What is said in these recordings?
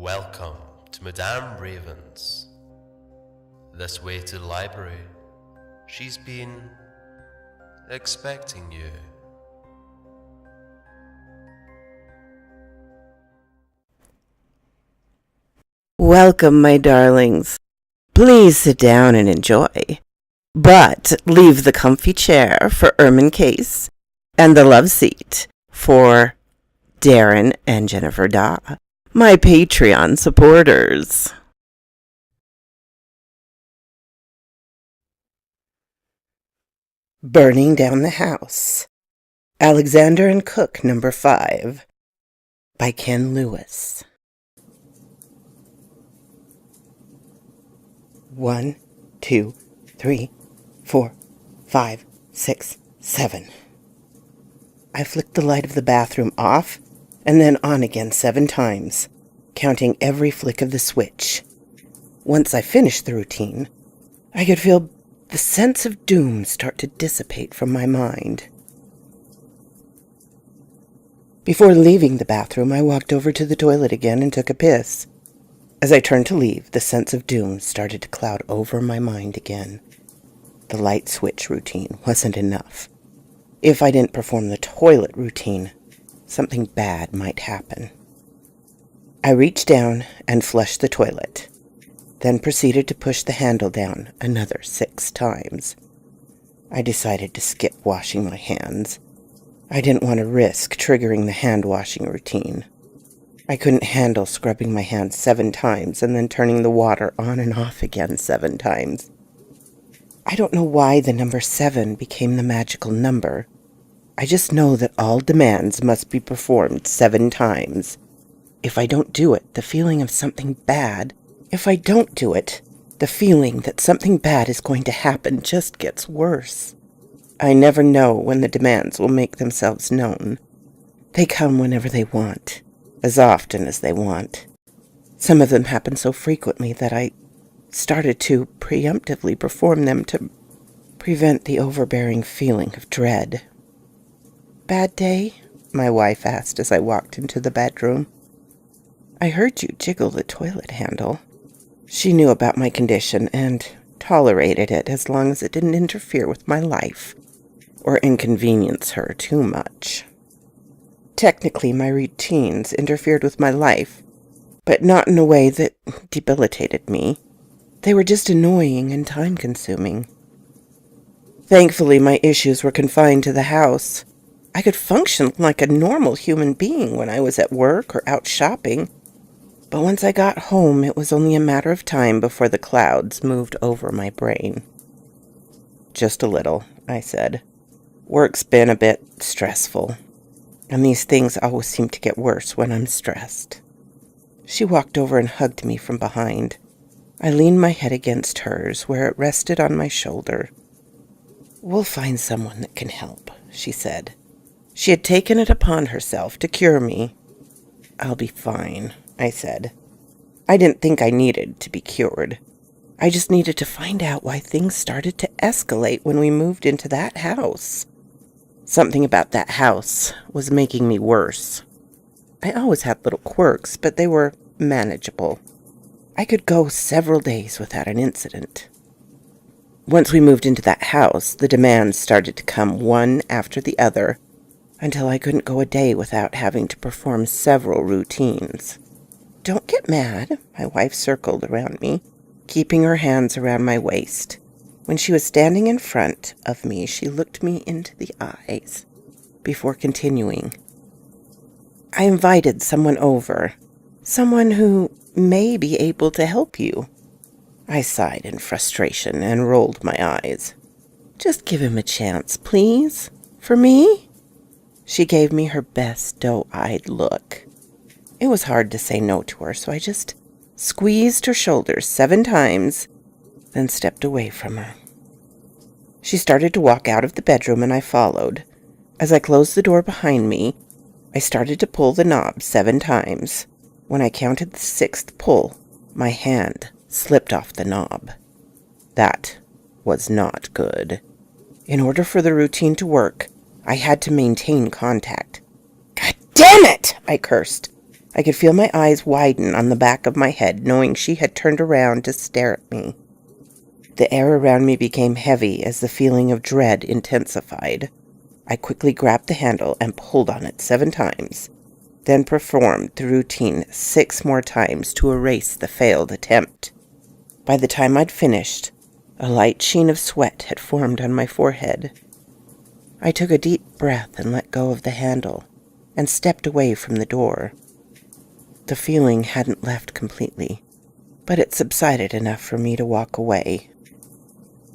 Welcome to Madame Raven's. This way to the library. She's been expecting you. Welcome, my darlings. Please sit down and enjoy. But leave the comfy chair for Ermine Case and the love seat for Darren and Jennifer Daw, my Patreon supporters. Burning Down the House, Alexander and Cook, number 5, by Ken Lewis. 1, 2, 3, 4, 5, 6, 7. I flicked the light of the bathroom off and then on again 7 times, counting every flick of the switch. Once I finished the routine, I could feel the sense of doom start to dissipate from my mind. Before leaving the bathroom, I walked over to the toilet again and took a piss. As I turned to leave, the sense of doom started to cloud over my mind again. The light switch routine wasn't enough. If I didn't perform the toilet routine, something bad might happen. I reached down and flushed the toilet, then proceeded to push the handle down another 6 times. I decided to skip washing my hands. I didn't want to risk triggering the hand-washing routine. I couldn't handle scrubbing my hands 7 times and then turning the water on and off again 7 times. I don't know why the number 7 became the magical number. I just know that all demands must be performed 7 times. If I don't do it, the feeling that something bad is going to happen just gets worse. I never know when the demands will make themselves known. They come whenever they want, as often as they want. Some of them happen so frequently that I started to preemptively perform them to prevent the overbearing feeling of dread. "Bad day?" my wife asked as I walked into the bedroom. "I heard you jiggle the toilet handle." She knew about my condition and tolerated it as long as it didn't interfere with my life or inconvenience her too much. Technically, my routines interfered with my life, but not in a way that debilitated me. They were just annoying and time-consuming. Thankfully, my issues were confined to the house. I could function like a normal human being when I was at work or out shopping. But once I got home, it was only a matter of time before the clouds moved over my brain. "Just a little," I said. "Work's been a bit stressful, and these things always seem to get worse when I'm stressed." She walked over and hugged me from behind. I leaned my head against hers, where it rested on my shoulder. "We'll find someone that can help," she said. She had taken it upon herself to cure me. "I'll be fine," I said. I didn't think I needed to be cured. I just needed to find out why things started to escalate when we moved into that house. Something about that house was making me worse. I always had little quirks, but they were manageable. I could go several days without an incident. Once we moved into that house, the demands started to come one after the other, until I couldn't go a day without having to perform several routines. "Don't get mad," my wife circled around me, keeping her hands around my waist. When she was standing in front of me, she looked me into the eyes before continuing. "I invited someone over, someone who may be able to help you." I sighed in frustration and rolled my eyes. "Just give him a chance, please. For me?" She gave me her best doe-eyed look. It was hard to say no to her, so I just squeezed her shoulders 7 times, then stepped away from her. She started to walk out of the bedroom, and I followed. As I closed the door behind me, I started to pull the knob 7 times. When I counted the 6th pull, my hand slipped off the knob. That was not good. In order for the routine to work, I had to maintain contact. "God damn it!" I cursed. I could feel my eyes widen on the back of my head, knowing she had turned around to stare at me. The air around me became heavy as the feeling of dread intensified. I quickly grabbed the handle and pulled on it 7 times, then performed the routine 6 more times to erase the failed attempt. By the time I'd finished, a light sheen of sweat had formed on my forehead. I took a deep breath and let go of the handle, and stepped away from the door. The feeling hadn't left completely, but it subsided enough for me to walk away.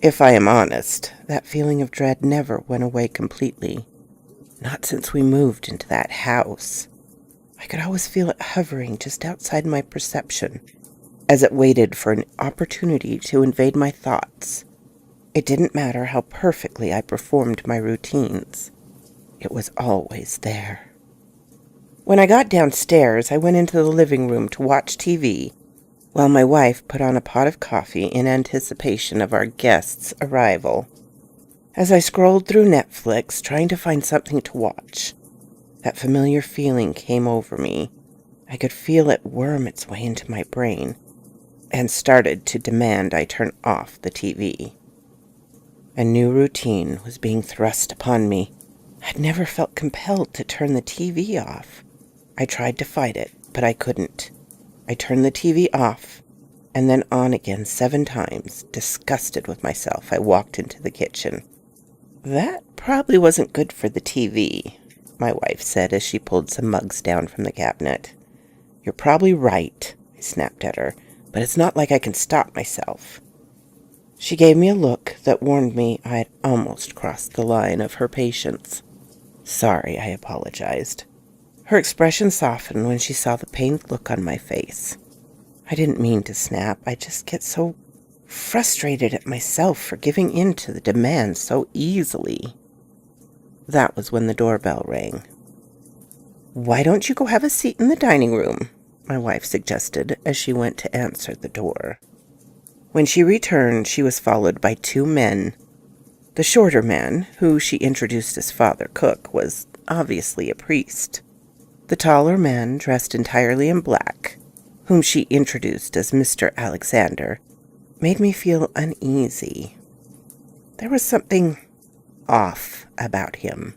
If I am honest, that feeling of dread never went away completely. Not since we moved into that house. I could always feel it hovering just outside my perception, as it waited for an opportunity to invade my thoughts. It didn't matter how perfectly I performed my routines. It was always there. When I got downstairs, I went into the living room to watch TV, while my wife put on a pot of coffee in anticipation of our guests' arrival. As I scrolled through Netflix, trying to find something to watch, that familiar feeling came over me. I could feel it worm its way into my brain, and started to demand I turn off the TV. A new routine was being thrust upon me. I'd never felt compelled to turn the TV off. I tried to fight it, but I couldn't. I turned the TV off, and then on again 7 times. Disgusted with myself, I walked into the kitchen. "That probably wasn't good for the TV," my wife said as she pulled some mugs down from the cabinet. "You're probably right," I snapped at her, "but it's not like I can stop myself." She gave me a look that warned me I had almost crossed the line of her patience. "Sorry," I apologized. Her expression softened when she saw the pained look on my face. I didn't mean to snap. I just get so frustrated at myself for giving in to the demands so easily. That was when the doorbell rang. "Why don't you go have a seat in the dining room?" my wife suggested as she went to answer the door. When she returned, she was followed by 2 men. The shorter man, who she introduced as Father Cook, was obviously a priest. The taller man, dressed entirely in black, whom she introduced as Mr. Alexander, made me feel uneasy. There was something off about him.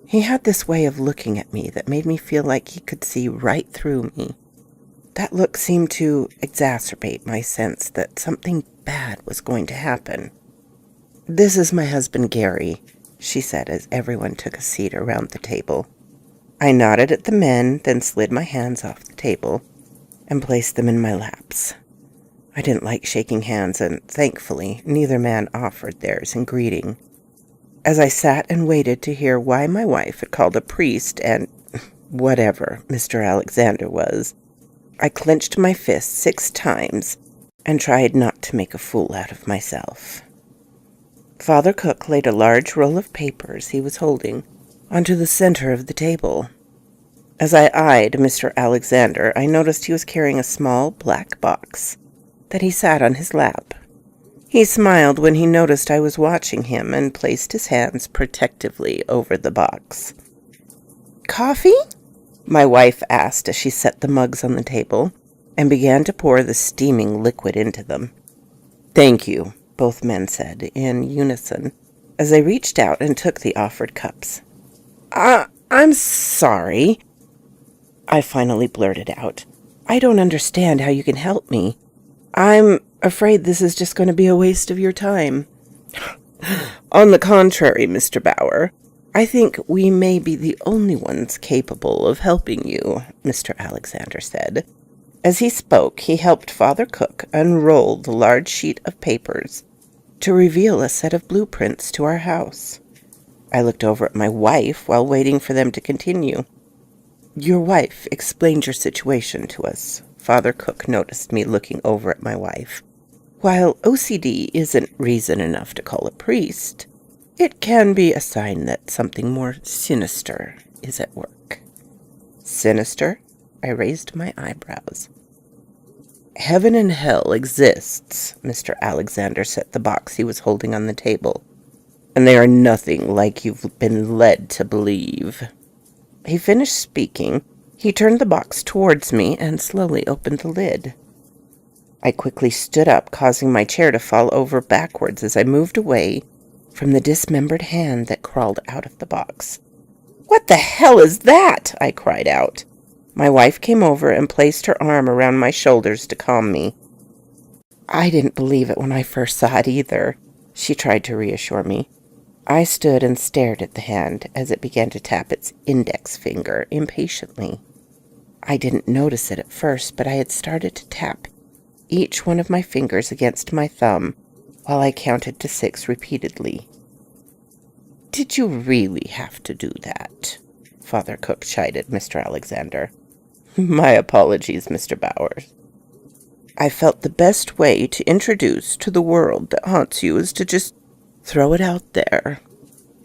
He had this way of looking at me that made me feel like he could see right through me. That look seemed to exacerbate my sense that something bad was going to happen. "This is my husband, Gary," she said as everyone took a seat around the table. I nodded at the men, then slid my hands off the table and placed them in my laps. I didn't like shaking hands, and thankfully neither man offered theirs in greeting. As I sat and waited to hear why my wife had called a priest and whatever Mr. Alexander was, I clenched my fists 6 times and tried not to make a fool out of myself. Father Cook laid a large roll of papers he was holding onto the center of the table. As I eyed Mr. Alexander, I noticed he was carrying a small black box that he sat on his lap. He smiled when he noticed I was watching him and placed his hands protectively over the box. "Coffee?" my wife asked as she set the mugs on the table and began to pour the steaming liquid into them. "Thank you," both men said in unison as they reached out and took the offered cups. I'm sorry," I finally blurted out. "I don't understand how you can help me. I'm afraid this is just going to be a waste of your time." "On the contrary, Mr. Bauer, I think we may be the only ones capable of helping you," Mr. Alexander said. As he spoke, he helped Father Cook unroll the large sheet of papers to reveal a set of blueprints to our house. I looked over at my wife while waiting for them to continue. "Your wife explained your situation to us." Father Cook noticed me looking over at my wife. "While OCD isn't reason enough to call a priest, it can be a sign that something more sinister is at work." "Sinister?" I raised my eyebrows. "Heaven and hell exists," Mr. Alexander set the box he was holding on the table, "and they are nothing like you've been led to believe." He finished speaking He turned the box towards me and slowly opened the lid. I quickly stood up, causing my chair to fall over backwards as I moved away from the dismembered hand that crawled out of the box. "What the hell is that?" I cried out. My wife came over and placed her arm around my shoulders to calm me. "I didn't believe it when I first saw it either," she tried to reassure me. I stood and stared at the hand as it began to tap its index finger impatiently. I didn't notice it at first, but I had started to tap each one of my fingers against my thumb while I counted to 6 repeatedly. "Did you really have to do that?" Father Cook chided Mr. Alexander. "My apologies, Mr. Bowers. I felt the best way to introduce to the world that haunts you is to just throw it out there."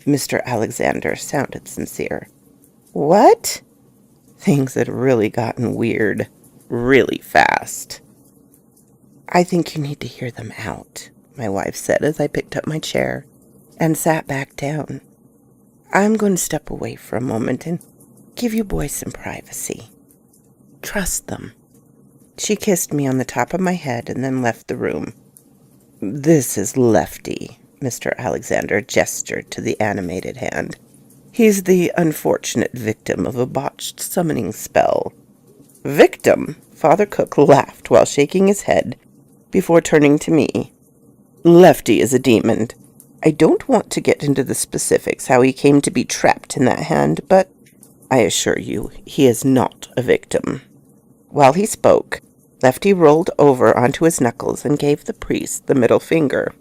Mr. Alexander sounded sincere. "What?" Things had really gotten weird, really fast. "I think you need to hear them out," my wife said as I picked up my chair and sat back down. "I'm going to step away for a moment and give you boys some privacy. Trust them." She kissed me on the top of my head and then left the room. "This is Lefty," Mr. Alexander gestured to the animated hand. "He's the unfortunate victim of a botched summoning spell." "Victim?" Father Cook laughed while shaking his head before turning to me. "Lefty is a demon. I don't want to get into the specifics how he came to be trapped in that hand, but I assure you he is not a victim." While he spoke, Lefty rolled over onto his knuckles and gave the priest the middle finger.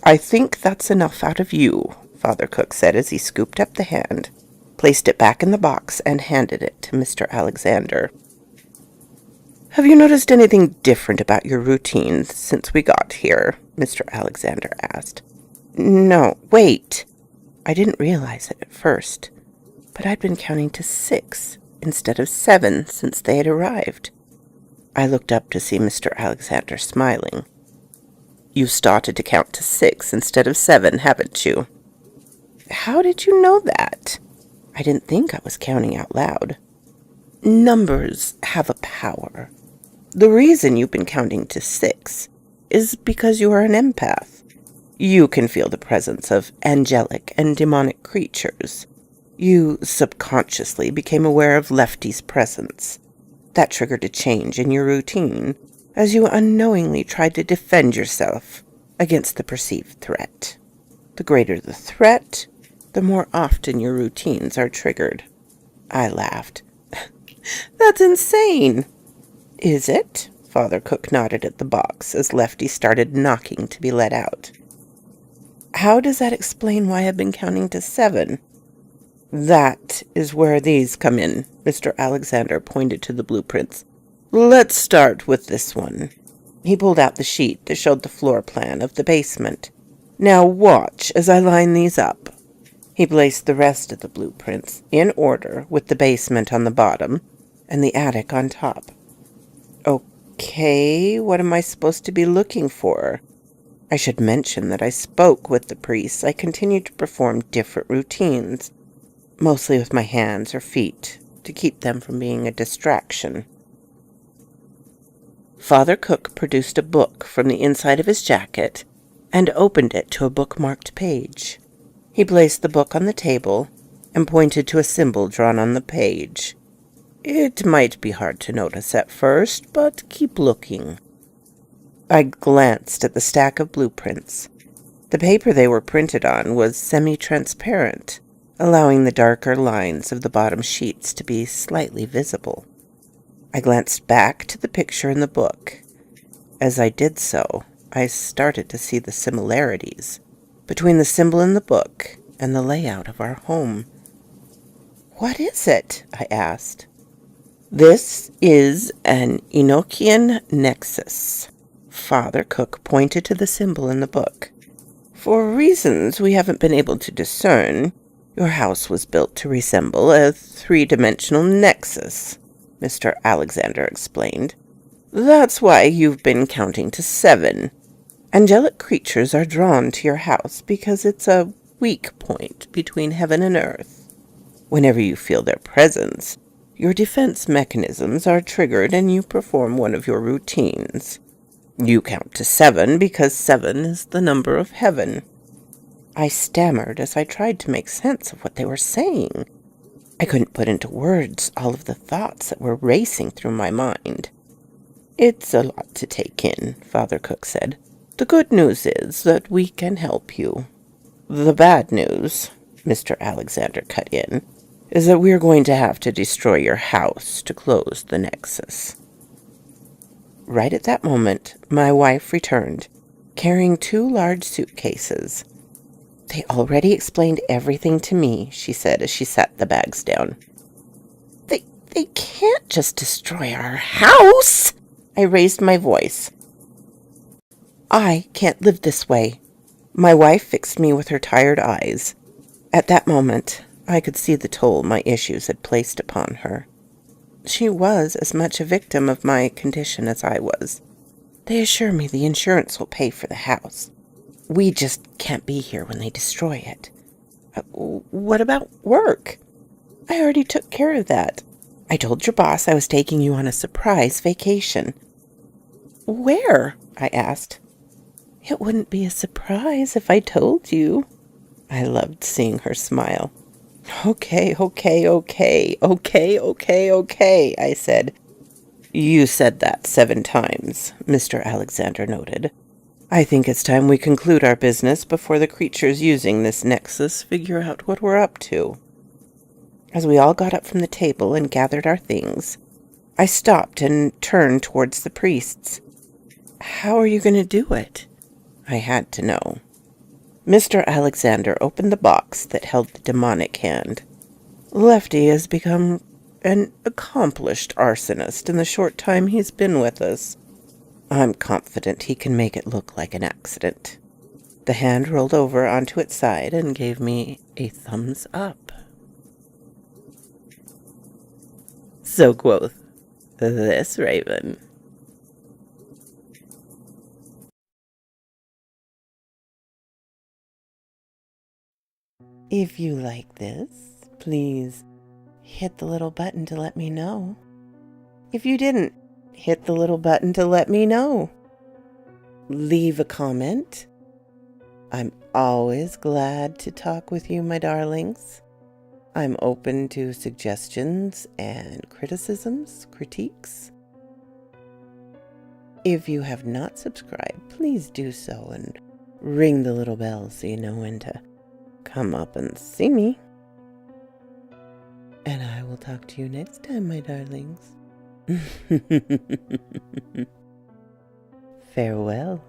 "I think that's enough out of you," Father Cook said as he scooped up the hand, placed it back in the box, and handed it to Mr. Alexander. "Have you noticed anything different about your routines since we got here?" Mr. Alexander asked. "No, wait." I didn't realize it at first, but I'd been counting to 6 instead of 7 since they had arrived. I looked up to see Mr. Alexander smiling. "You've started to count to 6 instead of 7, haven't you?" "How did you know that?" I didn't think I was counting out loud. "Numbers have a power. The reason you've been counting to 6 is because you are an empath. You can feel the presence of angelic and demonic creatures. You subconsciously became aware of Lefty's presence. That triggered a change in your routine, as you unknowingly tried to defend yourself against the perceived threat. The greater the threat, the more often your routines are triggered." I laughed. "That's insane." "Is it?" Father Cook nodded at the box as Lefty started knocking to be let out. "How does that explain why I've been counting to 7? "That is where these come in." Mr. Alexander pointed to the blueprints. "Let's start with this one." He pulled out the sheet that showed the floor plan of the basement. "Now watch as I line these up." He placed the rest of the blueprints in order with the basement on the bottom and the attic on top. "Okay, what am I supposed to be looking for?" I should mention that I spoke with the priests. I continued to perform different routines, mostly with my hands or feet, to keep them from being a distraction. Father Cook produced a book from the inside of his jacket and opened it to a bookmarked page. He placed the book on the table and pointed to a symbol drawn on the page. "It might be hard to notice at first, but keep looking." I glanced at the stack of blueprints. The paper they were printed on was semi-transparent, allowing the darker lines of the bottom sheets to be slightly visible. I glanced back to the picture in the book. As I did so, I started to see the similarities between the symbol in the book and the layout of our home. "What is it?" I asked. "This is an Enochian nexus." Father Cook pointed to the symbol in the book. "For reasons we haven't been able to discern, your house was built to resemble a 3-dimensional nexus," Mr. Alexander explained. "That's why you've been counting to 7. Angelic creatures are drawn to your house because it's a weak point between heaven and earth. Whenever you feel their presence, Your defense mechanisms are triggered and you perform one of your routines. You count to 7 because 7 is the number of heaven. I stammered as I tried to make sense of what they were saying. I couldn't put into words all of the thoughts that were racing through my mind. It's a lot to take in, Father Cook said. The good news is that we can help you. The bad news, Mr. Alexander cut in, is that we're going to have to destroy your house to close the nexus. Right at that moment, my wife returned, carrying 2 large suitcases. They already explained everything to me, she said as she set the bags down. They can't just destroy our house! I raised my voice. I can't live this way. My wife fixed me with her tired eyes. At that moment, I could see the toll my issues had placed upon her. She was as much a victim of my condition as I was. They assure me the insurance will pay for the house. We just can't be here when they destroy it. What about work? I already took care of that. I told your boss I was taking you on a surprise vacation. Where? I asked. It wouldn't be a surprise if I told you. I loved seeing her smile. Okay, I said. You said that 7 times, Mr. Alexander noted. I think it's time we conclude our business before the creatures using this nexus figure out what we're up to. As we all got up from the table and gathered our things, I stopped and turned towards the priests. How are you going to do it? I had to know. Mr. Alexander opened the box that held the demonic hand. Lefty has become an accomplished arsonist in the short time he's been with us. I'm confident he can make it look like an accident. The hand rolled over onto its side and gave me a thumbs up. So quoth this raven. If you like this, please hit the little button to let me know. If you didn't, hit the little button to let me know. Leave a comment. I'm always glad to talk with you, my darlings. I'm open to suggestions and critiques. If you have not subscribed, please do so and ring the little bell so you know when to come up and see me. And I will talk to you next time, my darlings. Farewell.